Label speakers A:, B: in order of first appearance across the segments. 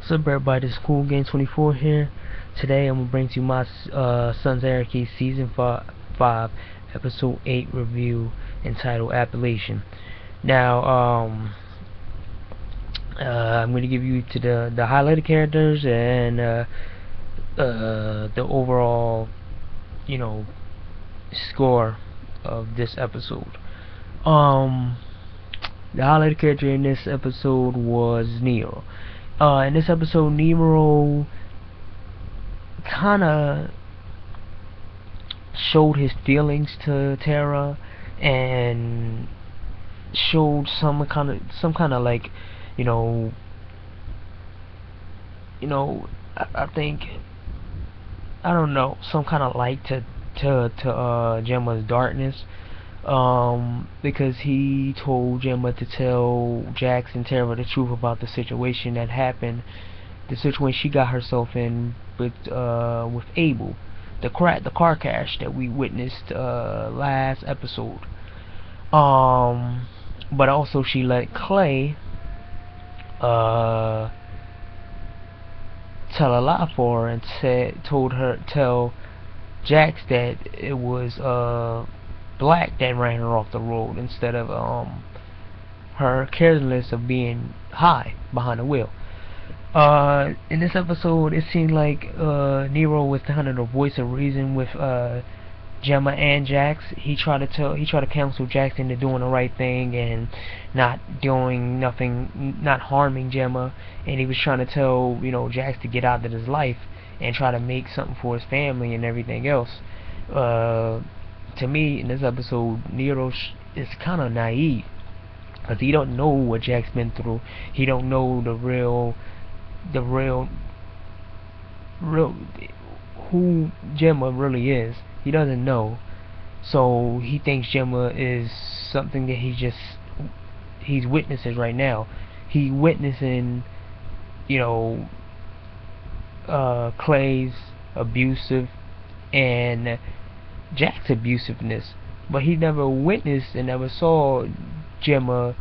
A: What's up, everybody? This is Cool Game 24 here. Today I'm gonna bring to you my Sons of Anarchy Season 5 Episode 8 review entitled Ablation. Now, I'm gonna give you to the highlighted characters and the overall, score of this episode. The highlighted character in this episode was Nero. In this episode, Nero kinda showed his feelings to Tara and showed some kind of like, you know, I think, I don't know, some kind of light to Gemma's darkness. Because he told Gemma to tell Jax and Tara the truth about the situation that happened, the situation she got herself in with Abel, the car crash that we witnessed last episode. But also she let Clay tell a lie for her and tell Jax that it was Black that ran her off the road instead of her carelessness of being high behind the wheel. In this episode, it seemed like Nero was kind of the voice of reason with Gemma and Jax. He tried to counsel Jax into doing the right thing and not doing nothing, not harming Gemma. And he was trying to tell Jax to get out of his life and try to make something for his family and everything else. To me, in this episode, Nero is kind of naive because he don't know what Jack's been through. He don't know the real who Gemma really is. He doesn't know, so he thinks Gemma is something that he's witnessing right now. He's witnessing, Clay's abusive and Jack's abusiveness, but he never witnessed and never saw Gemma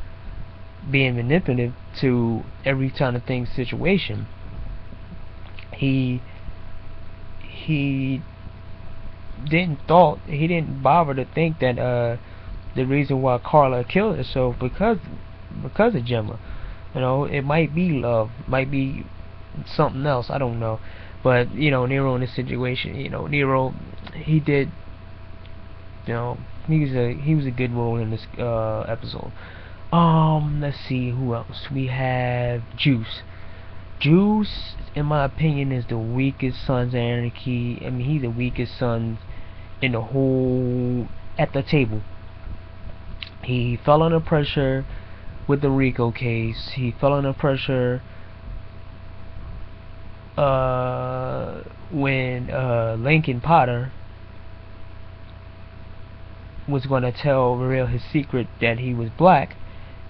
A: being manipulative to every kind of thing situation. He didn't bother to think that the reason why Carla killed herself because of Gemma. It might be love, might be something else, I don't know. But Nero in this situation, Nero, he did. He was a good role in this episode. Let's see who else. We have Juice. Juice, in my opinion, is the weakest Sons of Anarchy. I mean, he's the weakest son in the whole at the table. He fell under pressure with the Rico case. He fell under pressure when Lincoln Potter was going to reveal his secret that he was black,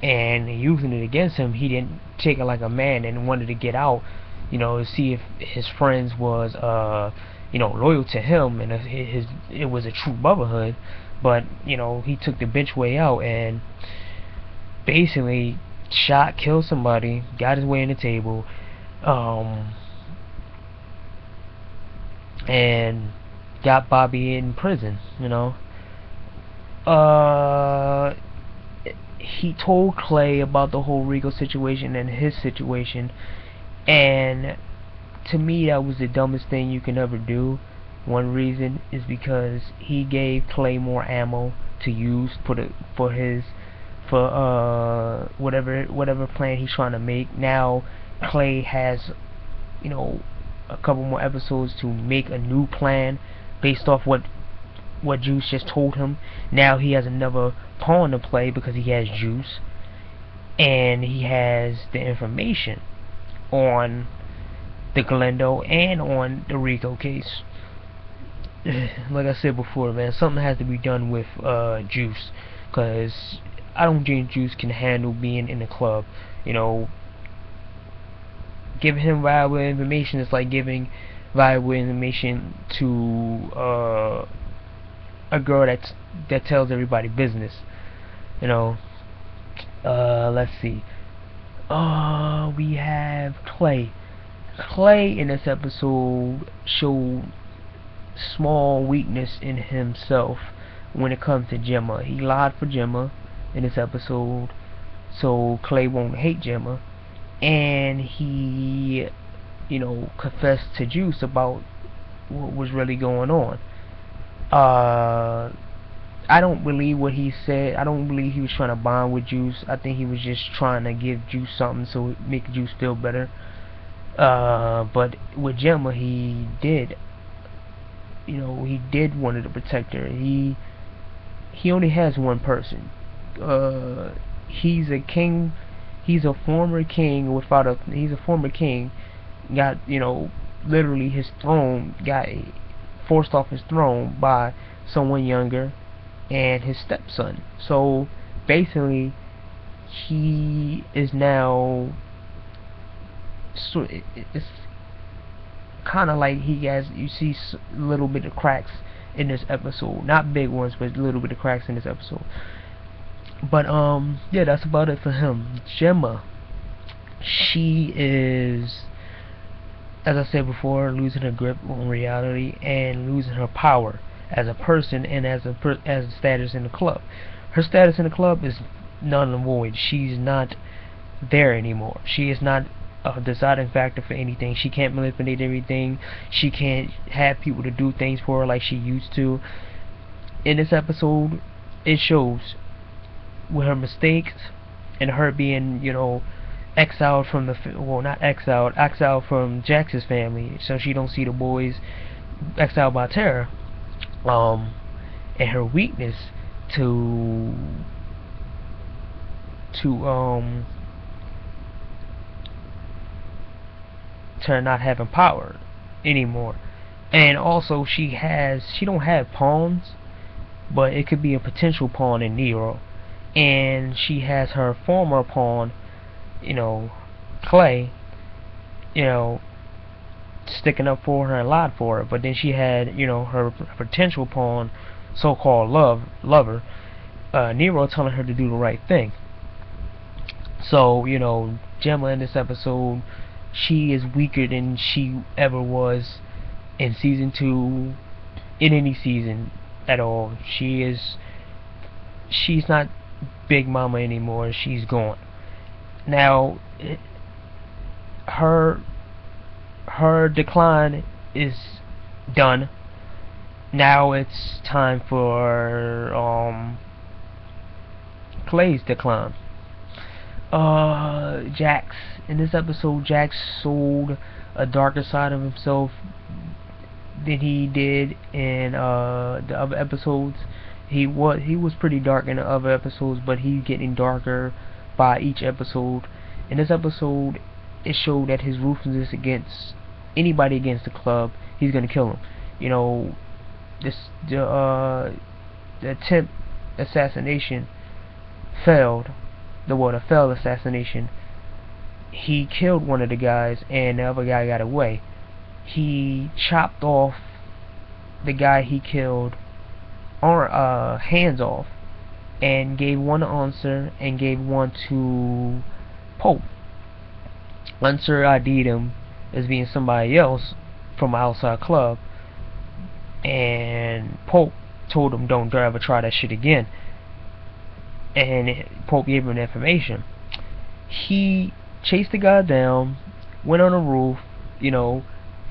A: and using it against him. He didn't take it like a man and wanted to get out, to see if his friends was loyal to him and it was a true brotherhood. But he took the bitch way out and basically killed somebody, got his way in the table, and got Bobby in prison. He told Clay about the whole Rico situation and his situation, and to me that was the dumbest thing you can ever do. One reason is because he gave Clay more ammo to use for whatever plan he's trying to make. Now Clay has a couple more episodes to make a new plan based off what Juice just told him. Now he has another pawn to play because he has Juice and he has the information on the Glendo and on the Rico case. Like I said before, man, something has to be done with Juice, because I don't think Juice can handle being in the club. Giving him valuable information is like giving valuable information to a girl that tells everybody business. Let's see. We have Clay. Clay in this episode showed small weakness in himself when it comes to Gemma. He lied for Gemma in this episode so Clay won't hate Gemma, and he, confessed to Juice about what was really going on. Uh, I don't believe what he said. I don't believe he was trying to bond with Juice. I think he was just trying to give Juice something so it make Juice feel better. But with Gemma, he did. He did want to protect her. He only has one person. He's a king. He's a former king without a. He's a former king. Got literally his throne got forced off his throne by someone younger and his stepson. So basically, he is now. So it's kind of like he has. You see a little bit of cracks in this episode, not big ones, but a little bit of cracks in this episode. But yeah, that's about it for him. Gemma, she is, as I said before, losing her grip on reality and losing her power as a person and as a status in the club. Her status in the club is null and void. She's not there anymore. She is not a deciding factor for anything. She can't manipulate everything. She can't have people to do things for her like she used to. In this episode, it shows with her mistakes and her being, exiled from not exiled from Jax's family, so she don't see the boys, exiled by Terra, and her weakness to her not having power anymore. And also she don't have pawns, but it could be a potential pawn in Nero. And she has her former pawn, Clay, sticking up for her and lied for her. But then she had, her potential pawn, so-called lover, Nero, telling her to do the right thing. So, Gemma in this episode, she is weaker than she ever was in season 2, in any season at all. She's not Big Mama anymore. She's gone. Now, her decline is done. Now it's time for Clay's decline. Jax. In this episode, Jax showed a darker side of himself than he did in the other episodes. He was pretty dark in the other episodes, but he's getting darker by each episode. In this episode, it showed that his ruthlessness against anybody against the club, he's gonna kill him. The attempt assassination failed. The failed assassination. He killed one of the guys, and the other guy got away. He chopped off the guy he killed, hands off, and gave one to Unser and gave one to Pope. Unser ID'd him as being somebody else from an outside club, and Pope told him don't ever try that shit again, and Pope gave him the information. He chased the guy down, went on the roof,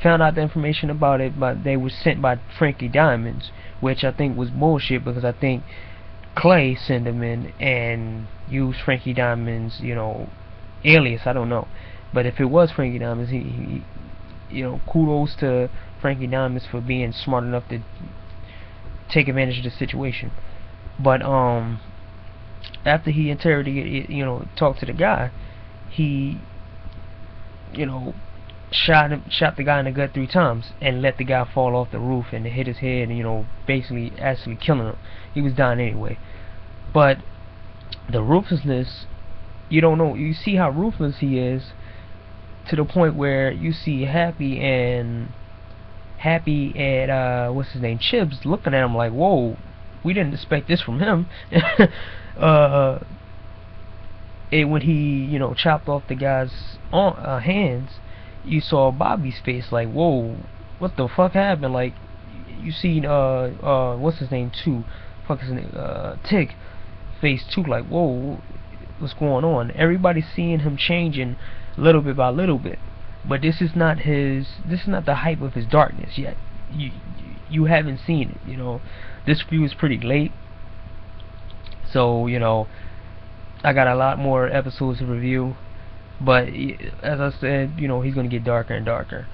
A: found out the information about it, but they were sent by Frankie Diamonds, which I think was bullshit, because I think Clay sent him in and used Frankie Diamonds, alias, I don't know. But if it was Frankie Diamonds, he kudos to Frankie Diamonds for being smart enough to take advantage of the situation. But after he interrogated, talked to the guy, he, shot the guy in the gut 3 times and let the guy fall off the roof and hit his head and, basically actually killing him. He was dying anyway. But the ruthlessness, you don't know. You see how ruthless he is, to the point where you see Happy at what's his name, Chibs, looking at him like, whoa, we didn't expect this from him. When he chopped off the guy's hands, you saw Bobby's face like, whoa, what the fuck happened? Like, you seen what's his name too? Fuck his name, Tick face too. Like, whoa, what's going on? Everybody's seeing him changing little bit by little bit, but this is not his. This is not the hype of his darkness yet. You haven't seen it. You know, this review is pretty late, so you know I got a lot more episodes to review. But as I said, you know, he's gonna get darker and darker.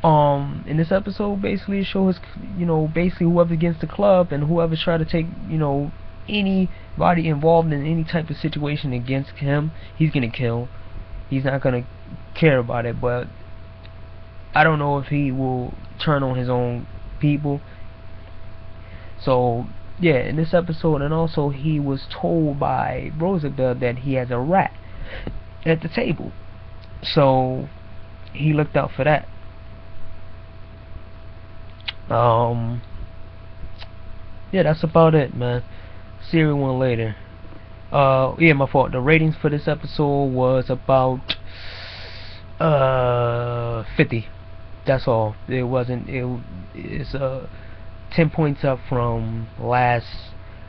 A: In this episode, basically it shows, you know, basically whoever against the club and whoever try to take, you know, anybody involved in any type of situation against him, he's gonna kill. He's not gonna care about it. But I don't know if he will turn on his own people. So yeah, in this episode, and also he was told by Roosevelt that he has a rat at the table, so he looked out for that. Yeah, that's about it, man. See everyone later. Yeah, my fault. The ratings for this episode was about 50. That's all. It wasn't. It's 10 points up from last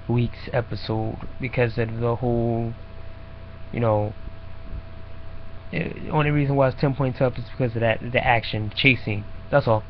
A: week's episode because of the whole, you know. The only reason why it's 10 points up is because of that, the action, chasing. That's all.